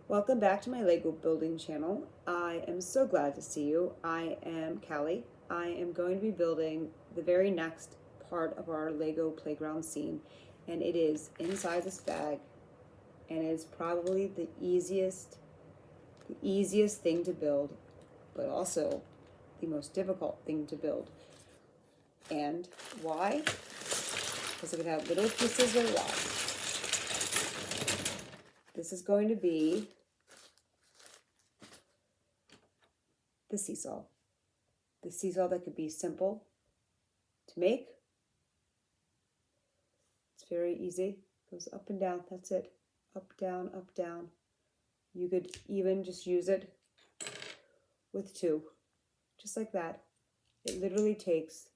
Welcome back to my Lego building channel. I am so glad to see you. I am Callie. I am going to be building the very next part of our Lego playground scene, and it is inside this bag, and it's probably the easiest thing to build, but also the most difficult thing to build. And why? Because it could have little pieces of rock. This is going to be the seesaw. The seesaw that could be simple to make. It's very easy. Goes up and down. That's it. Up, down, up, down. You could even just use it with two, just like that. It literally takes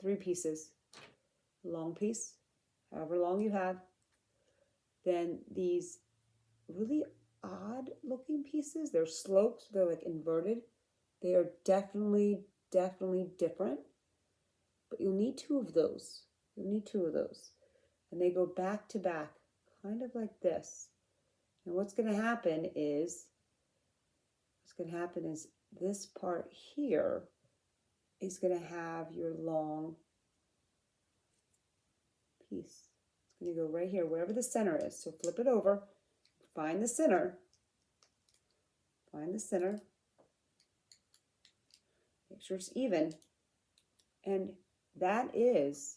3 pieces. Long piece, however long you have. Then these really odd looking pieces. They're slopes. They're like inverted. They are definitely different. But you'll need 2 of those. You'll need 2 of those. And they go back to back, kind of like this. And what's going to happen is this part here is going to have your long piece. It's going to go right here, wherever the center is. So flip it over, find the center, make sure it's even, and that is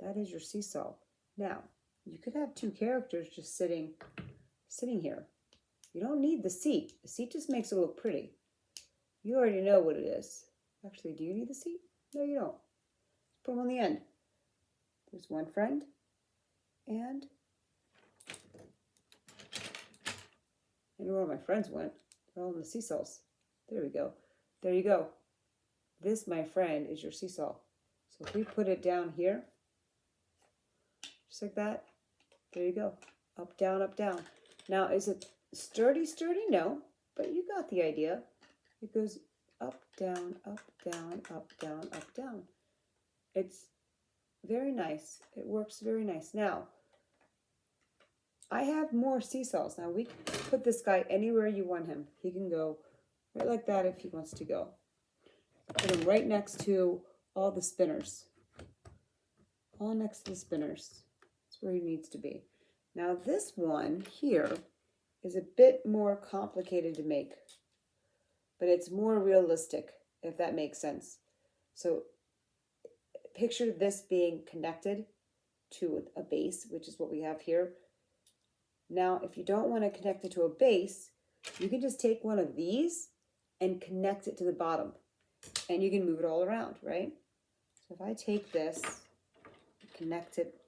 your seesaw. Now, you could have 2 characters just sitting here. You don't need the seat. The seat just makes it look pretty. You already know what it is. Actually, do you need the seat? No, you don't. Put them on the end. There's one friend, and I know where my friends went. They're all in the seesaws. There we go. There you go. This, my friend, is your seesaw. So if we put it down here, just like that, there you go. Up, down, up, down. Now, is it sturdy? No, but you got the idea. It goes up, down, up, down, up, down, up, down. It's very nice. It works very nice. Now, I have more seesaws. Now, we can put this guy anywhere you want him. He can go right like that if he wants to go. Put him right next to all the spinners. All next to the spinners. That's where he needs to be. Now, this one here is a bit more complicated to make, but it's more realistic, if that makes sense. So picture this being connected to a base, which is what we have here. Now, if you don't want to connect it to a base, you can just take one of these and connect it to the bottom, and you can move it all around, right? So if I take this, connect it,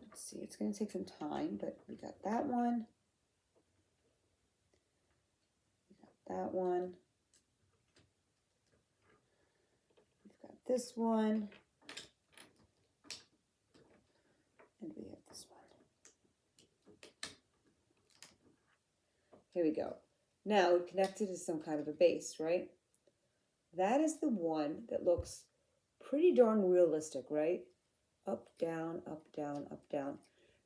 let's see, it's going to take some time, but we got that one. That one. We've got this one. And we have this one. Here we go. Now we've connected to some kind of a base, right? That is the one that looks pretty darn realistic, right? Up, down, up, down, up, down.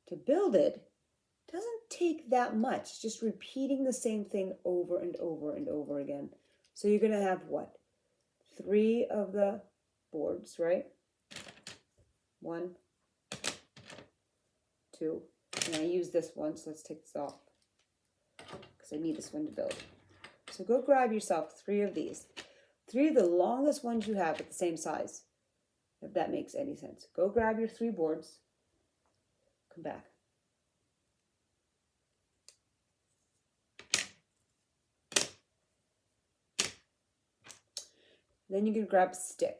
To build it doesn't take that much, just repeating the same thing over and over and over again. So you're going to have what? 3 of the boards, right? 1, 2, and I use this one, so let's take this off because I need this one to build. So go grab yourself 3 of these. 3 of the longest ones you have at the same size, if that makes any sense. Go grab your 3 boards, come back. Then you can grab a stick.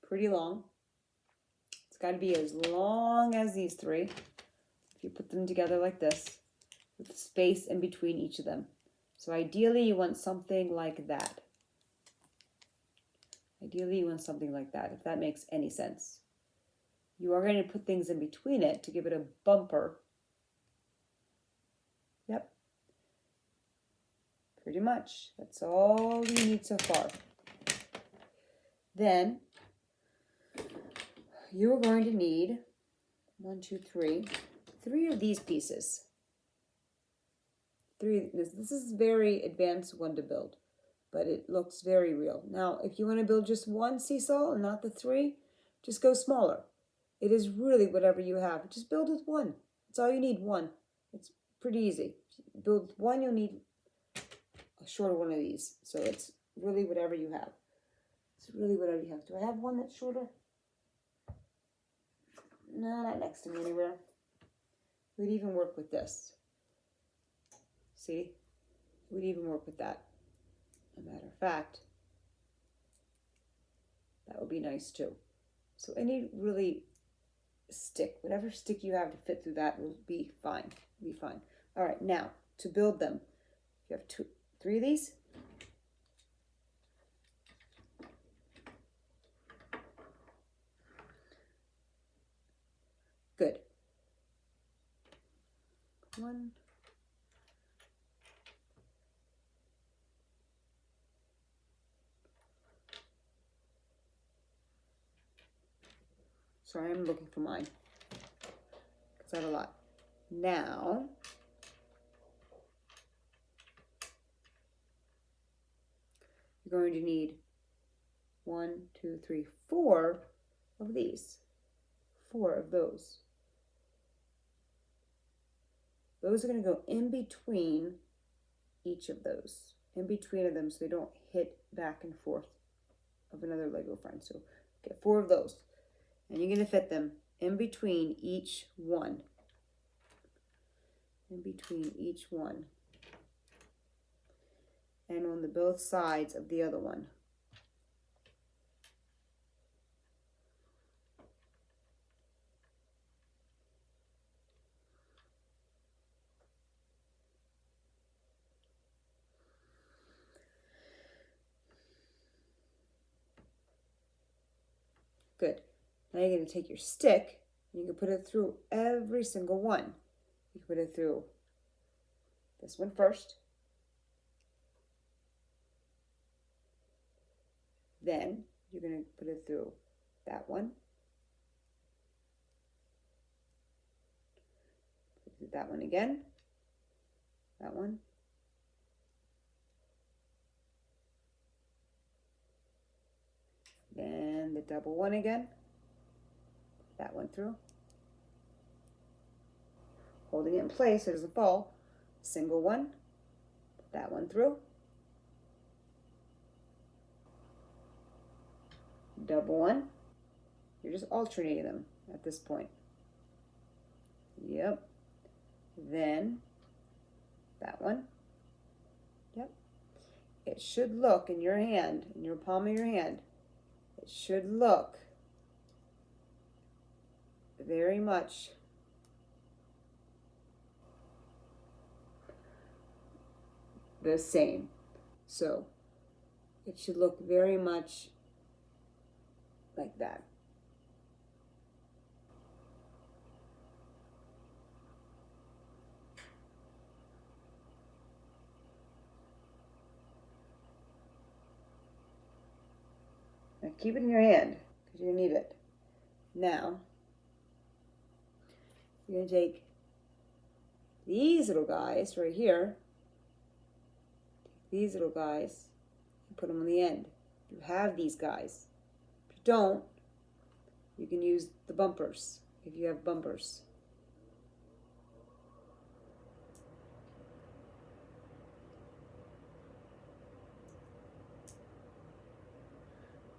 Pretty long. It's got to be as long as these 3. If you put them together like this, with space in between each of them. So ideally you want something like that. If that makes any sense. You are going to put things in between it to give it a bumper. Yep. Pretty much. That's all you need so far. Then you're going to need 1, 2, 3, 3 of these pieces. This is a very advanced one to build, but it looks very real. Now, if you want to build just one seesaw and not the 3, just go smaller. It is really whatever you have. Just build with 1. That's all you need, 1. It's pretty easy. Build with 1, you'll need a shorter one of these. So it's really whatever you have. It's really whatever you have. Do I have one that's shorter? No, not next to me anywhere. We'd even work with this. See? We'd even work with that. As a matter of fact, that would be nice too. So any really stick, whatever stick you have to fit through that will be fine. Be fine. All right, now to build them, you have 2, 3 of these. Good. 1. Sorry, I'm looking for mine because I have a lot. Now, you're going to need 1, 2, 3, 4 of these. 4 of those. Those are going to go in between each of those. In between of them so they don't hit back and forth of another Lego friend. So get 4 of those. And you're going to fit them in between each one. In between each one. And on the both sides of the other one. Good. Now you're going to take your stick and you can put it through every single one. You can put it through this one first. Then you're going to put it through that one. Put it through that one again. That one. Then the double one again. That one through. Holding it in place so it doesn't fall. Single one. That one through. Double one. You're just alternating them at this point. Yep. Then that one. Yep. It should look in your hand, in your palm of your hand, it should look very much the same. So it should look very much like that. Now keep it in your hand because you're going to need it. Now, you're going to take these little guys right here, these little guys, and put them on the end. You have these guys. If you don't, you can use the bumpers if you have bumpers.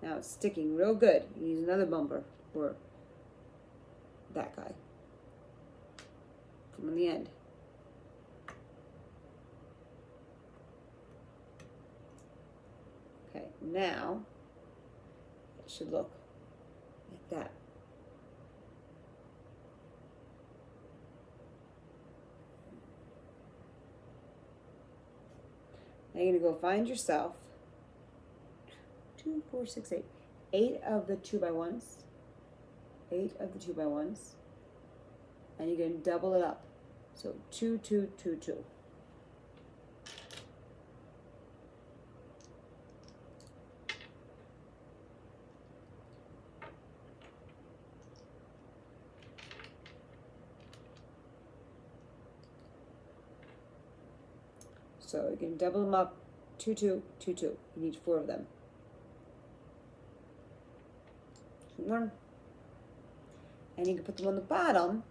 Now it's sticking real good. You use another bumper for that guy. From the end. Okay, now it should look like that. Now you're going to go find yourself 2, 4, 6, 8. 8 of the 2x1s. 8 of the 2x1s. And you're going to double it up. So 2, 2, 2, 2. So you can double them up, 2, 2, 2, 2. You need 4 of them. 1. And you can put them on the bottom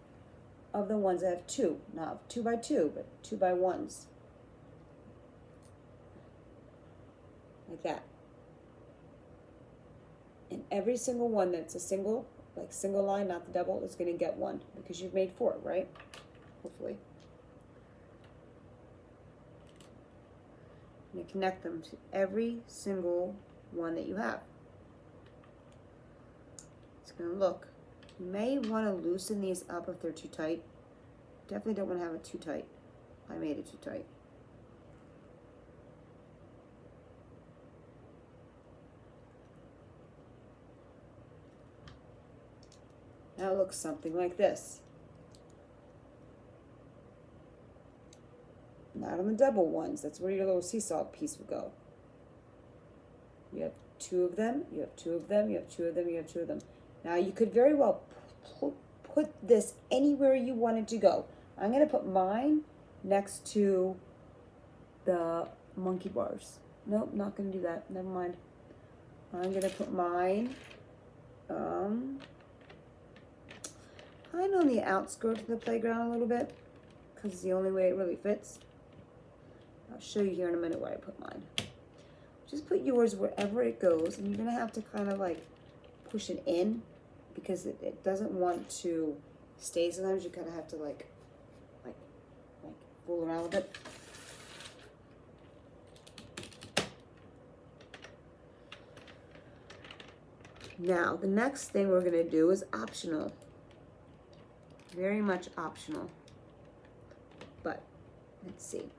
of the ones that have 2. Not 2 by 2, but 2 by 1s. Like that. And every single one that's a single, like single line, not the double, is going to get 1 because you've made 4, right? Hopefully. And connect them to every single one that you have. It's going to look. You may want to loosen these up if they're too tight. Definitely don't want to have it too tight. I made it too tight. Now it looks something like this. Not on the double ones. That's where your little seesaw piece would go. You have 2 of them, you have 2 of them, you have 2 of them, you have 2 of them. Now you could very well put this anywhere you want it to go. I'm going to put mine next to the monkey bars. Nope, not going to do that. Never mind. I'm going to put mine kind of on the outskirts of the playground a little bit because it's the only way it really fits. I'll show you here in a minute where I put mine. Just put yours wherever it goes, and you're going to have to kind of like push it in because it doesn't want to stay. Sometimes you kind of have to like fool around with it. Now, the next thing we're going to do is optional. Very much optional. But, let's see.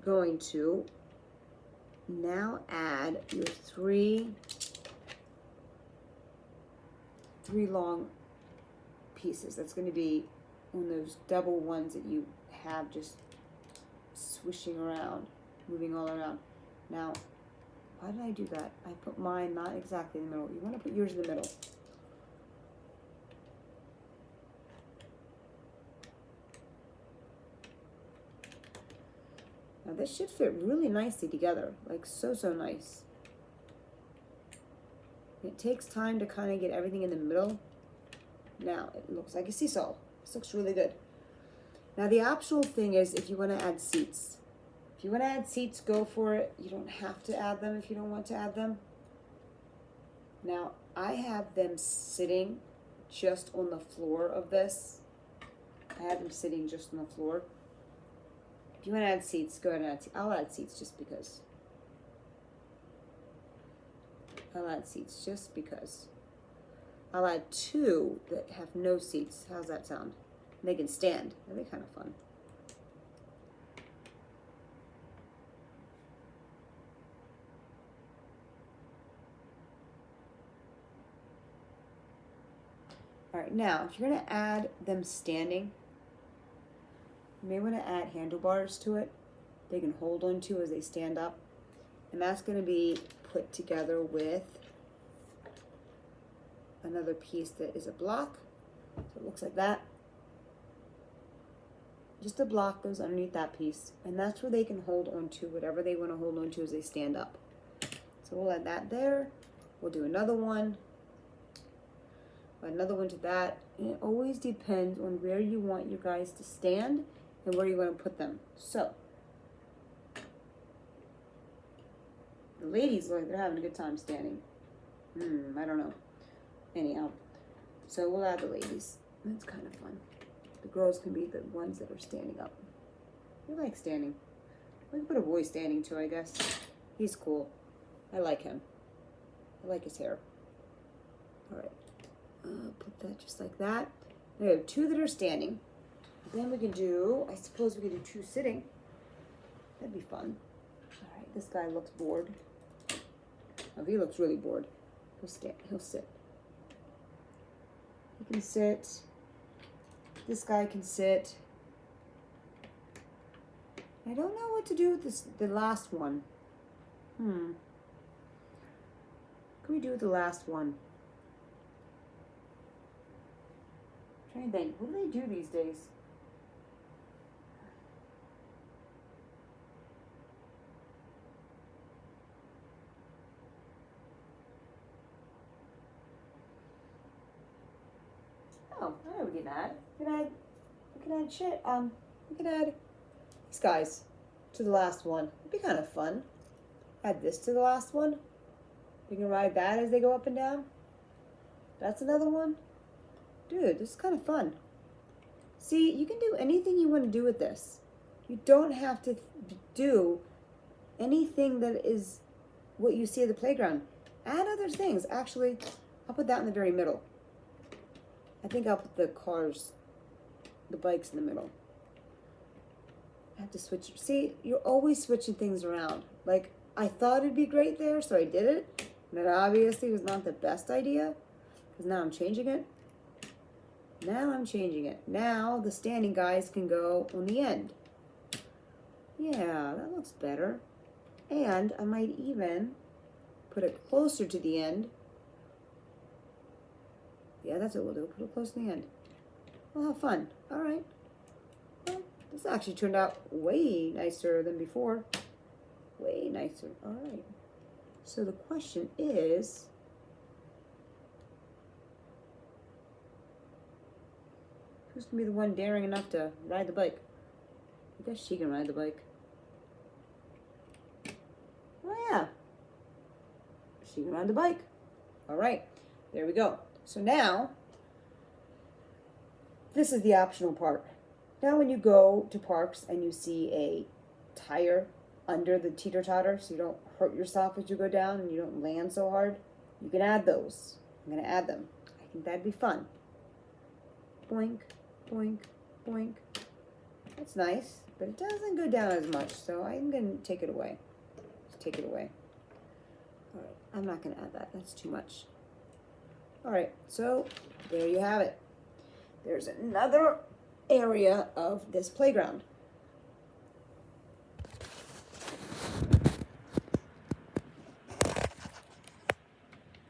We're going to now add your three long pieces. That's going to be one of those double ones that you have just swishing around, moving all around. Now, why did I do that? I put mine not exactly in the middle. You want to put yours in the middle. Now this should fit really nicely together, like so nice. It takes time to kind of get everything in the middle. Now it looks like a seesaw. This looks really good. Now the optional thing is if you want to add seats. If you want to add seats, go for it. You don't have to add them if you don't want to add them. Now I have them sitting just on the floor of this. I have them sitting just on the floor. If you want to add seats, go ahead and add seats. I'll add seats just because. I'll add seats just because. I'll add 2 that have no seats. How's that sound? They can stand. That'd be kind of fun. All right, now, if you're going to add them standing, you may want to add handlebars to it. They can hold on to as they stand up. And that's going to be put together with another piece that is a block. So it looks like that. Just a block goes underneath that piece. And that's where they can hold on to whatever they want to hold on to as they stand up. So we'll add that there. We'll do another one. Another one to that. And it always depends on where you want your guys to stand and where you want to put them. So the ladies look like they're having a good time standing. I don't know. Anyhow, so we'll add the ladies. That's kind of fun. The girls can be the ones that are standing up. I like standing. We can put a boy standing too, I guess. He's cool. I like him. I like his hair. All right. Put that just like that. We have 2 that are standing. Then we can do, I suppose we could do 2 sitting. That'd be fun. All right, this guy looks bored. Oh, he looks really bored. He'll stand, he'll sit. He can sit. This guy can sit. I don't know what to do with this, the last one. What can we do with the last one? I'm trying to think, what do they do these days? Oh, I know we can add. We can add shit. We can add these guys to the last one. It'd be kind of fun. Add this to the last one. You can ride that as they go up and down. That's another one. Dude, this is kind of fun. See, you can do anything you want to do with this. You don't have to do anything that is what you see at the playground. Add other things. Actually, I'll put that in the very middle. I think I'll put the cars, the bikes in the middle. I have to switch. See, you're always switching things around. Like, I thought it'd be great there, so I did it. And it obviously was not the best idea, because now I'm changing it. Now I'm changing it. Now the standing guys can go on the end. Yeah, that looks better. And I might even put it closer to the end. Yeah, that's what we'll do. Put it close to the end. We'll have fun. All right. Well, this actually turned out way nicer than before. Way nicer. All right. So the question is, who's going to be the one daring enough to ride the bike? I guess she can ride the bike. Oh, yeah. She can ride the bike. All right. There we go. So now, this is the optional part. Now when you go to parks and you see a tire under the teeter-totter so you don't hurt yourself as you go down and you don't land so hard, you can add those. I'm going to add them. I think that'd be fun. Boink, boink, boink. That's nice, but it doesn't go down as much, so I'm going to take it away. Just take it away. All right, I'm not going to add that. That's too much. All right, so there you have it. There's another area of this playground.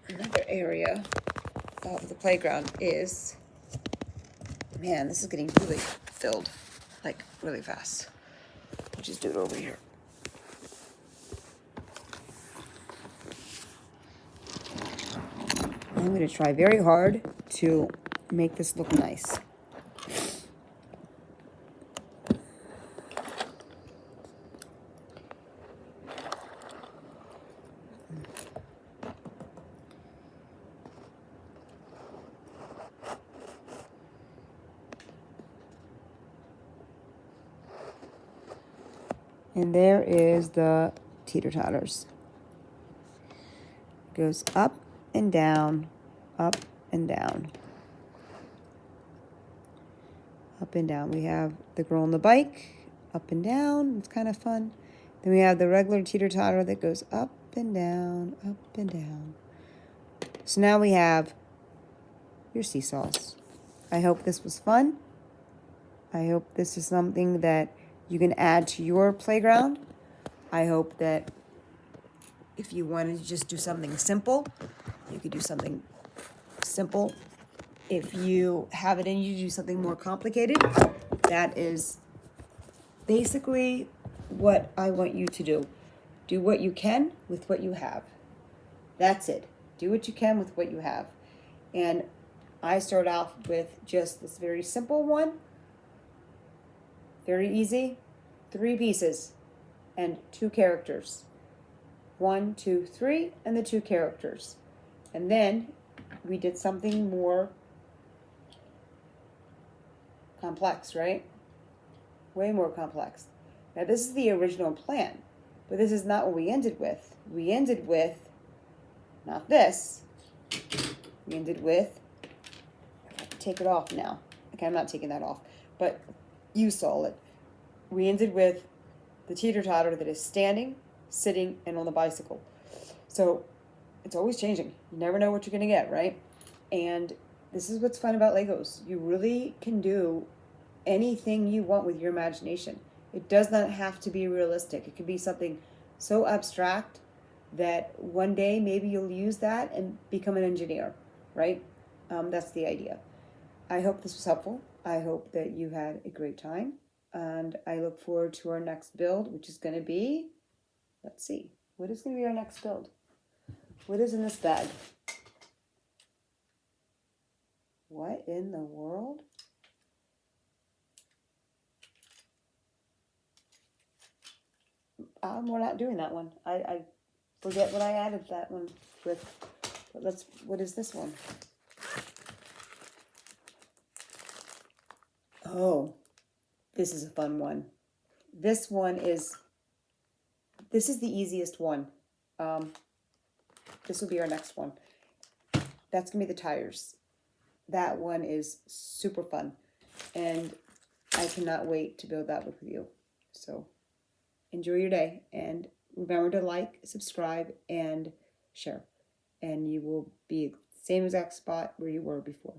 Another area of the playground is, man, this is getting really filled, like really fast. I'll just do it over here. I'm going to try very hard to make this look nice. And there is the teeter-totters. Goes up and down, up and down. Up and down. We have the girl on the bike, up and down. It's kind of fun. Then we have the regular teeter-totter that goes up and down, up and down. So now we have your seesaws. I hope this was fun. I hope this is something that you can add to your playground. I hope that if you wanted to just do something simple, you could do something simple. If you have it in you to do something more complicated, that is basically what I want you to do. Do what you can with what you have. That's it. Do what you can with what you have. And I start off with just this very simple one. Very easy. 3 pieces and 2 characters. 1, 2, 3, and the 2 characters. And then we did something more complex, right? Way more complex. Now this is the original plan, but this is not what we ended with. We ended with, not this, we ended with, I have to take it off now. Okay, I'm not taking that off, but you saw it. We ended with the teeter-totter that is standing, sitting, and on the bicycle. So it's always changing. You never know what you're going to get, right? And this is what's fun about Legos. You really can do anything you want with your imagination. It does not have to be realistic. It can be something so abstract that one day maybe you'll use that and become an engineer, right? That's the idea. I hope this was helpful. I hope that you had a great time. And I look forward to our next build, which is going to be, let's see, what is going to be our next build? What is in this bag? What in the world? We're not doing that one. I forget what I added that one with. But what is this one? Oh, this is a fun one. This is the easiest one. This will be our next one. That's going to be the tires. That one is super fun. And I cannot wait to build that with you. So enjoy your day. And remember to like, subscribe, and share. And you will be same exact spot where you were before.